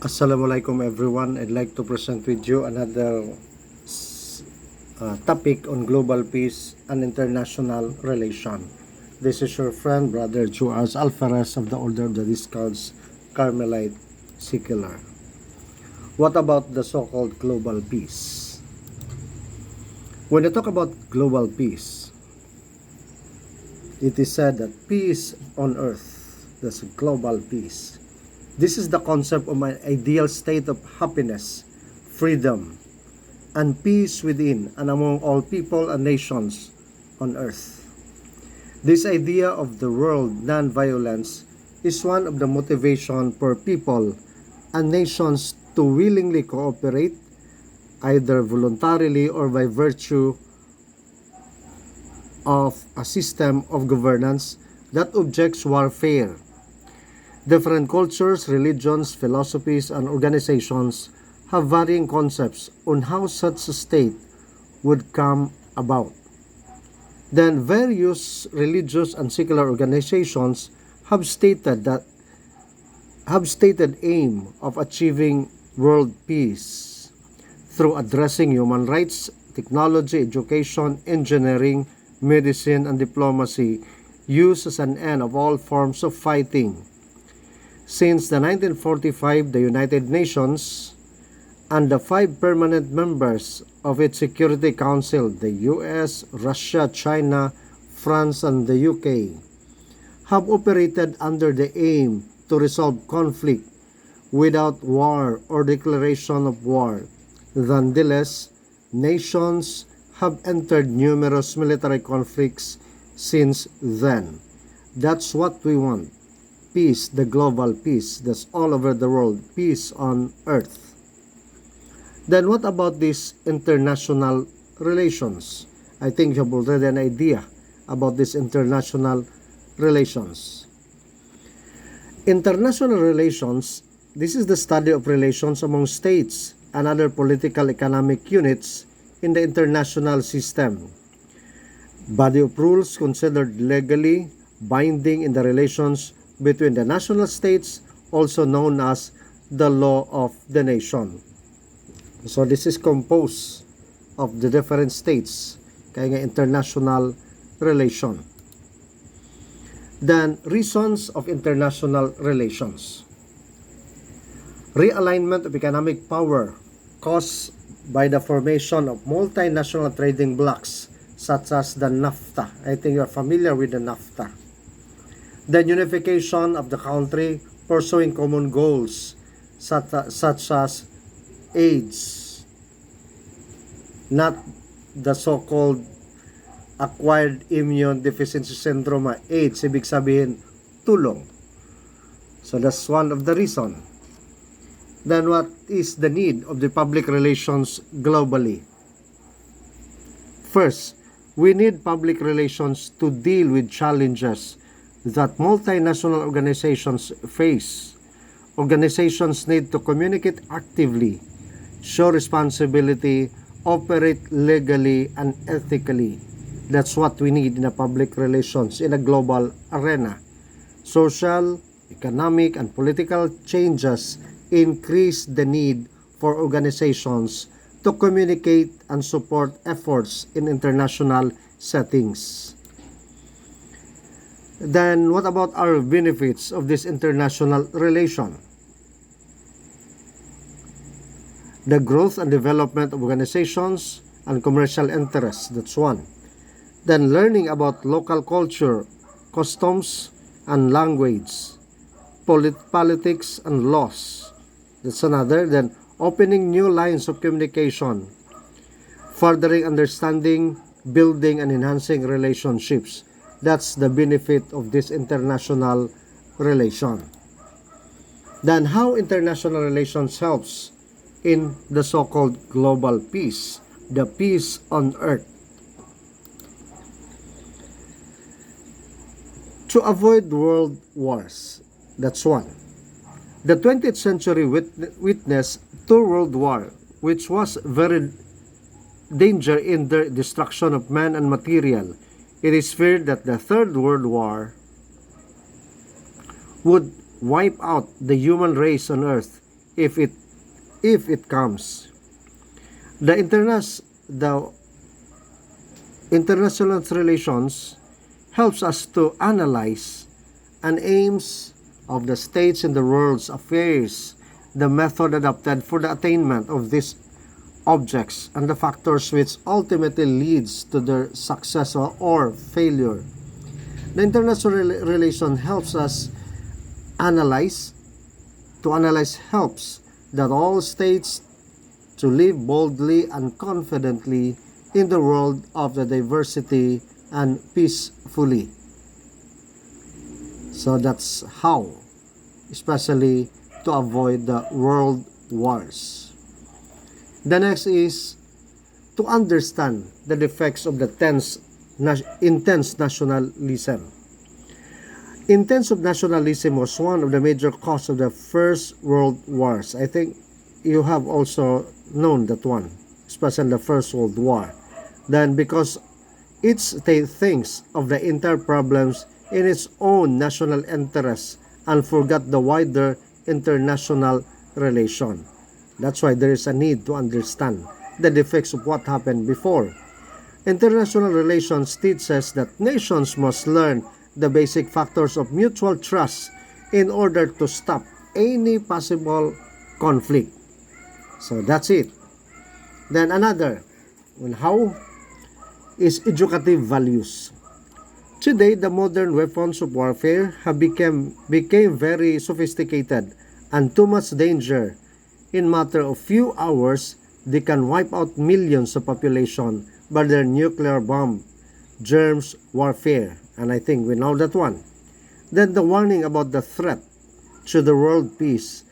Assalamualaikum everyone. I'd like to present with you another topic on global peace and international relation. This is your friend, brother JoArs Alferez of the Order of the Discalced Carmelite Secular. What about the so-called global peace? When you talk about global peace, it is said that peace on earth, that's global peace. This is the concept of an ideal state of happiness, freedom, and peace within and among all people and nations on earth. This idea of the world non-violence is one of the motivation for people and nations to willingly cooperate, either voluntarily or by virtue of a system of governance that objects warfare. Different cultures, religions, philosophies, and organizations have varying concepts on how such a state would come about. Then various religious and secular organizations have stated aim of achieving world peace through addressing human rights, technology, education, engineering, medicine, and diplomacy used as an end of all forms of fighting. Since the 1945, the United Nations and the 5 permanent members of its Security Council, the US, Russia, China, France, and the UK, have operated under the aim to resolve conflict without war or declaration of war. Nonetheless, nations have entered numerous military conflicts since then. That's what we want. Peace, the global peace that's all over the world, peace on earth. Then what about these international relations? I think you have already an idea about these international relations. International relations, this is the study of relations among states and other political economic units in the international system. Body of rules considered legally binding in the relations between the national states, also known as the law of the nation. So this is composed of the different states, kaya nga international relation. Then, reasons of international relations. Realignment of economic power caused by the formation of multinational trading blocs such as the NAFTA. I think you are familiar with the NAFTA. The unification of the country pursuing common goals such as AIDS, not the so-called acquired immune deficiency syndrome, AIDS, ibig sabihin tulong. So that's one of the reason. Then what is the need of the public relations globally? First, we need public relations to deal with challenges that multinational organizations face. Organizations need to communicate actively, show responsibility, operate legally and ethically. That's what we need in a public relations in a global arena. Social, economic, and political changes increase the need for organizations to communicate and support efforts in international settings. Then what about our benefits of this international relation? The growth and development of organizations and commercial interests, that's one. Then learning about local culture, customs, and language, politics and laws, that's another. Then opening new lines of communication, furthering understanding, building and enhancing relationships. That's the benefit of this international relation. Then how international relations helps in the so-called global peace, the peace on earth. To avoid world wars, that's one. The 20th century witnessed 2 world wars, which was very danger in the destruction of man and material. It is feared that the Third World War would wipe out the human race on Earth if it comes. The international relations helps us to analyze and aims of the states in the world's affairs, the method adopted for the attainment of these objects, and the factors which ultimately leads to their success or failure. The international relation helps us analyze. To analyze helps that all states to live boldly and confidently in the world of the diversity and peacefully. So that's how, especially to avoid the world wars. The next is to understand the defects of the intense nationalism. Intense of nationalism was one of the major causes of the First World Wars. I think you have also known that one, especially the First World War. Then because each state thinks of the entire problems in its own national interests and forgot the wider international relation. That's why there is a need to understand the defects of what happened before. International relations teaches that nations must learn the basic factors of mutual trust in order to stop any possible conflict. So that's it. Then another, how is educative values. Today, the modern weapons of warfare have became very sophisticated and too much danger. In matter of few hours, they can wipe out millions of population by their nuclear bomb, germs warfare, and I think we know that one. Then the warning about the threat to the world peace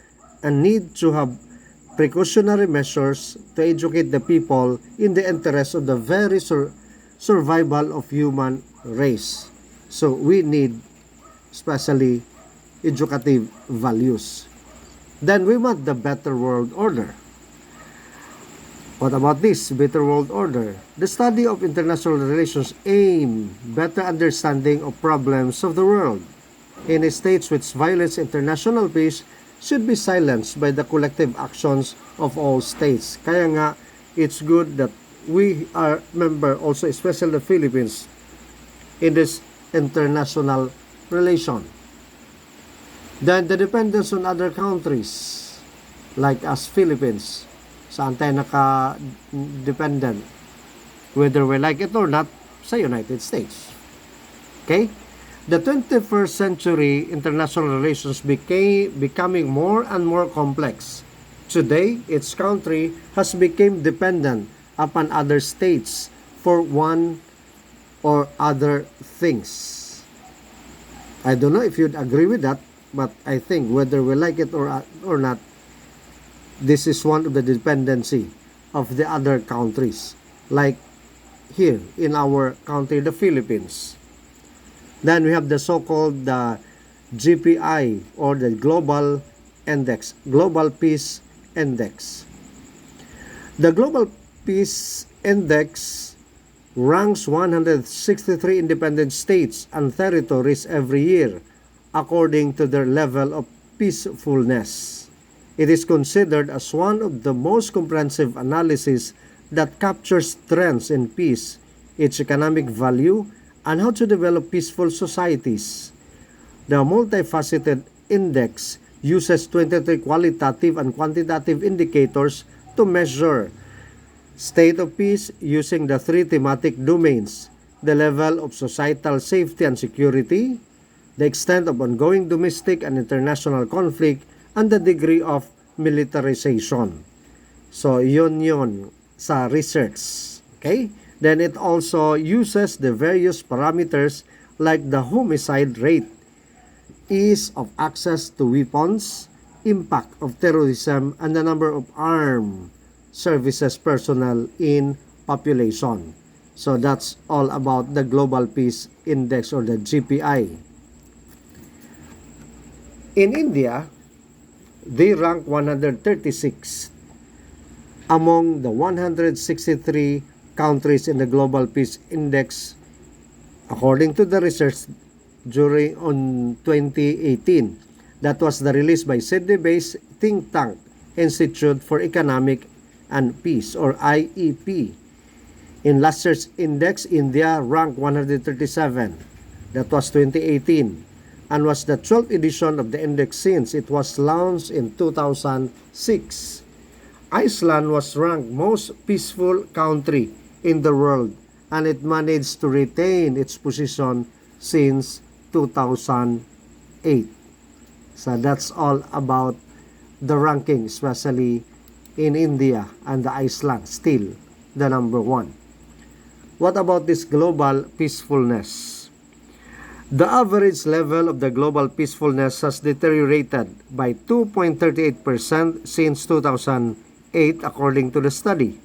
and need to have precautionary measures to educate the people in the interest of the very survival of human race. So we need especially educative values. Then we want the better world order. What about this better world order? The study of international relations aim better understanding of problems of the world. In states which violates international peace should be silenced by the collective actions of all states. Kaya nga, it's good that we are member also, especially the Philippines, in this international relation. Then the dependence on other countries, like us Philippines, saan tayo naka-dependent, whether we like it or not, sa United States. Okay? The 21st century international relations becoming more and more complex. Today, its country has become dependent upon other states for one or other things. I don't know if you'd agree with that, but I think whether we like it or not, this is one of the dependency of the other countries, like here in our country, the Philippines. Then we have the so-called GPI, or the Global Index, Global Peace Index. The Global Peace Index ranks 163 independent states and territories every year according to their level of peacefulness. It is considered as one of the most comprehensive analyses that captures trends in peace, its economic value, and how to develop peaceful societies. The multifaceted index uses 23 qualitative and quantitative indicators to measure state of peace using the three thematic domains: the level of societal safety and security, the extent of ongoing domestic and international conflict, and the degree of militarization. So, yun sa research. Okay? Then it also uses the various parameters like the homicide rate, ease of access to weapons, impact of terrorism, and the number of armed services personnel in population. So that's all about the Global Peace Index, or the GPI. In India, they rank 136 among the 163 countries in the Global Peace Index, according to the research during on 2018. That was the release by Sydney-based think tank Institute for Economic and Peace, or IEP. In last year's index, India ranked 137. That was 2018, and was the 12th edition of the index since it was launched in 2006. Iceland was ranked most peaceful country in the world, and it managed to retain its position since 2008. So that's all about the ranking, especially in India and the Iceland, still the number one. What about this global peacefulness? The average level of the global peacefulness has deteriorated by 2.38% since 2008 according to the study.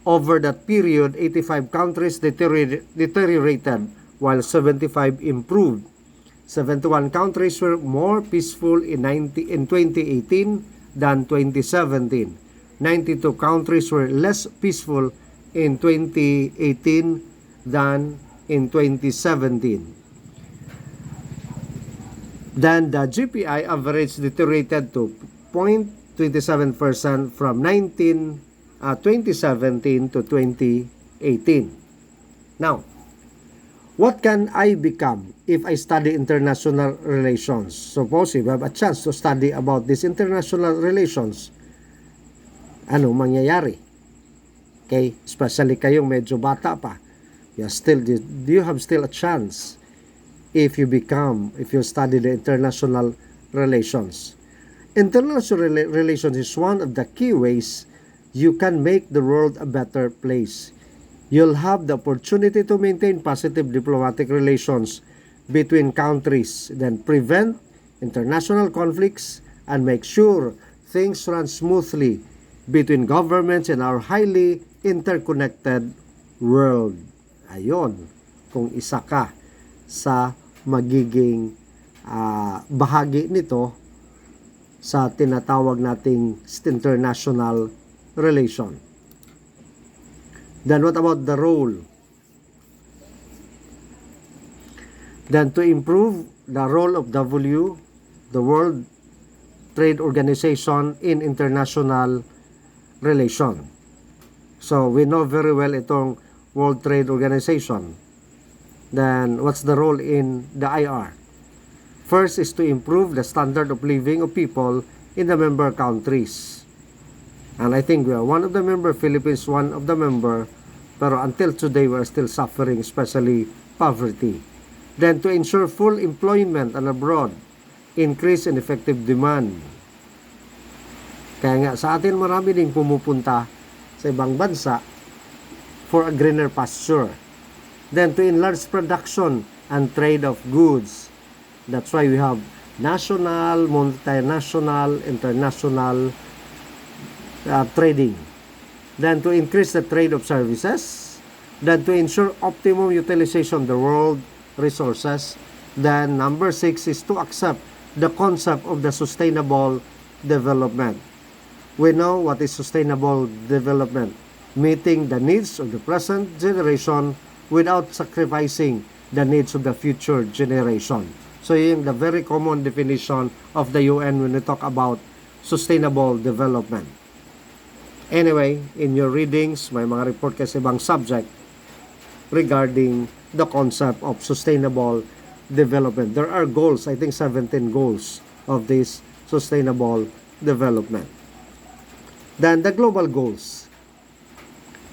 Over that period, 85 countries deteriorated while 75 improved. 71 countries were more peaceful in 2018 than 2017. 92 countries were less peaceful in 2018 than in 2017. Then the GPI average deteriorated to 0.27% from 2017 to 2018. Now, what can I become if I study international relations? Suppose if I have a chance to study about these international relations, ano mangyayari? Okay, especially kayong medyo bata pa. Do you have still a chance if you study the international relations? International relations is one of the key ways you can make the world a better place. You'll have the opportunity to maintain positive diplomatic relations between countries, then prevent international conflicts, and make sure things run smoothly between governments in our highly interconnected world. Ayon, kung isa ka sa magiging bahagi nito sa tinatawag nating international relation. Then what about the role? Then to improve the role of the World Trade Organization in international relation. So we know very well itong World Trade Organization. Then what's the role in the IR? First is to improve the standard of living of people in the member countries. And I think we are one of the member, Philippines one of the member, pero until today we are still suffering, especially poverty. Then to ensure full employment and abroad, increase in effective demand. Kaya nga sa atin marami ding pumupunta sa ibang bansa for a greener pasture. Then to enlarge production and trade of goods. That's why we have national, multinational, international trading. Then to increase the trade of services. Then to ensure optimum utilization of the world resources. Then number 6 is to accept the concept of the sustainable development. We know what is sustainable development. Meeting the needs of the present generation without sacrificing the needs of the future generation. So yun the very common definition of the UN when we talk about sustainable development. Anyway, in your readings, may mga report kasi ibang subject regarding the concept of sustainable development. There are goals, I think 17 goals of this sustainable development. Then the global goals.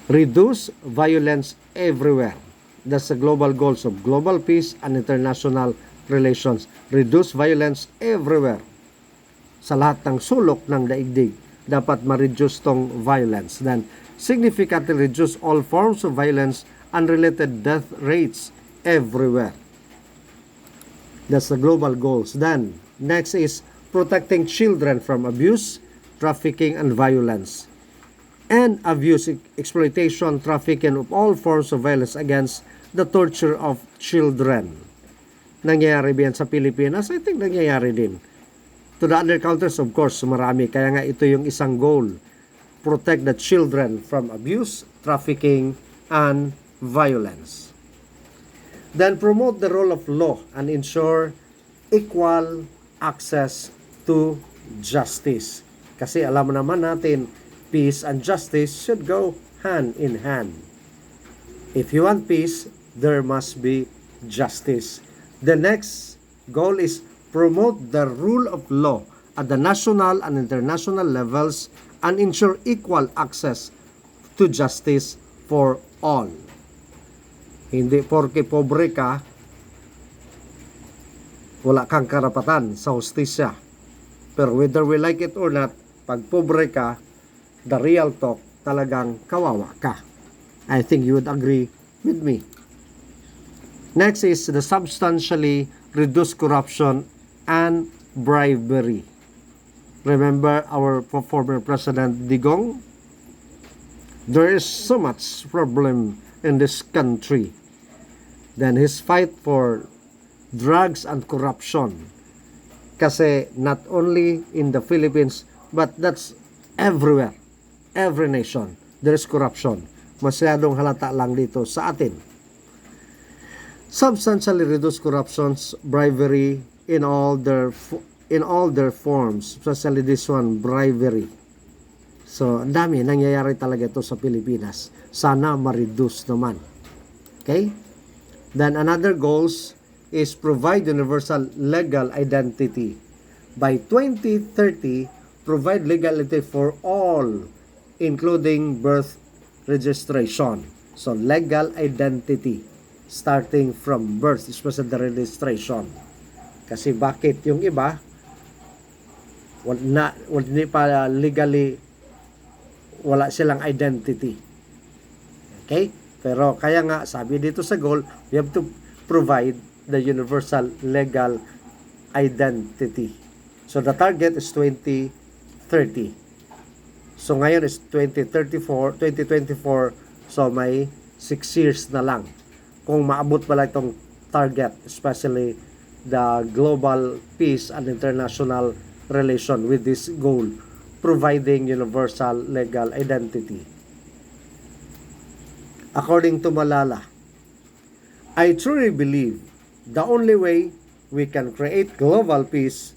Reduce violence everywhere. That's the global goals of global peace and international relations. Reduce violence everywhere. Sa lahat ng sulok ng daigdig, dapat ma-reduce tong violence. Then, significantly reduce all forms of violence and related death rates everywhere. That's the global goals. Then, next is protecting children from abuse, trafficking, and violence. And abuse, exploitation, trafficking of all forms of violence against the torture of children. Nangyayari ba yan sa Pilipinas? I think nangyayari din. To the other countries, of course, marami. Kaya nga ito yung isang goal. Protect the children from abuse, trafficking, and violence. Then promote the role of law and ensure equal access to justice. Kasi alam naman natin, peace and justice should go hand in hand. If you want peace, there must be justice. The next goal is promote the rule of law at the national and international levels and ensure equal access to justice for all. Hindi porke pobre ka, wala kang karapatan sa hustisya. Pero whether we like it or not, pag pobre ka, the real talk, talagang kawawa ka. I think you would agree with me. Next is the substantially reduce corruption and bribery. Remember our former President Digong? There is so much problem in this country. Then his fight for drugs and corruption. Kasi not only in the Philippines, but that's everywhere. Every nation, there is corruption. Masyadong halata lang dito sa atin. Substantially reduce corruptions, bribery in all their forms, especially this one, bribery. So, ang dami nangyayari talaga ito sa Pilipinas. Sana ma-reduce naman. Okay? Then another goals is provide universal legal identity. By 2030, provide legal identity for all, including birth registration. So, legal identity starting from birth, especially the registration. Kasi bakit yung iba hindi pa legally, wala silang identity. Okay? Pero kaya nga, sabi dito sa goal, we have to provide the universal legal identity. So the target is 2030. So ngayon is 2024, so may 6 years na lang. Kung maabot pala itong target, especially the global peace and international relation with this goal, providing universal legal identity. According to Malala, I truly believe the only way we can create global peace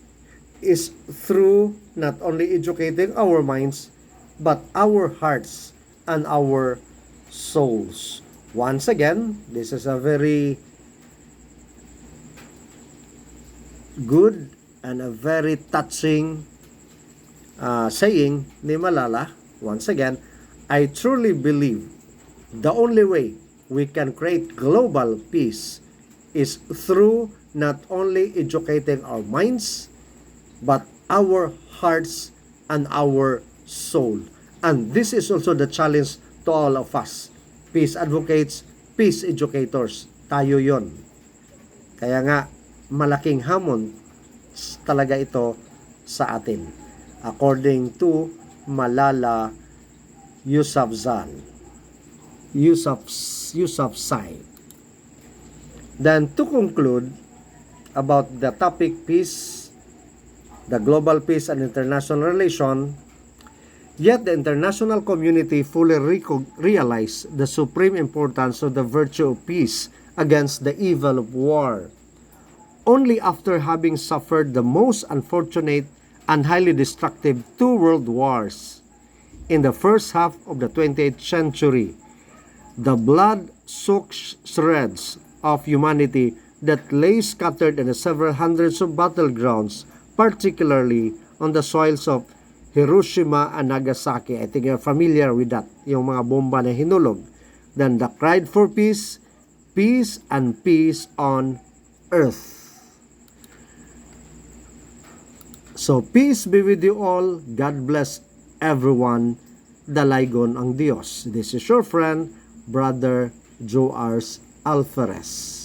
is through not only educating our minds, but our hearts and our souls. Once again, this is a very good and a very touching saying ni Malala. Once again, I truly believe the only way we can create global peace is through not only educating our minds, but our hearts and our soul. And this is also the challenge to all of us. Peace advocates, peace educators. Tayo yon. Kaya nga, malaking hamon talaga ito sa atin. According to Malala Yousafzai. Then to conclude about the topic peace, the global peace and international relation, yet the international community fully realize the supreme importance of the virtue of peace against the evil of war. Only after having suffered the most unfortunate and highly destructive 2 world wars in the first half of the 20th century, the blood-soaked shreds of humanity that lay scattered in the several hundreds of battlegrounds, particularly on the soils of Hiroshima and Nagasaki. I think you're familiar with that, yung mga bomba na hinulog. Then the cried for peace, peace and peace on earth. So, peace be with you all. God bless everyone. Dalaygon ang Diyos. This is your friend, Brother JoArs Alferez.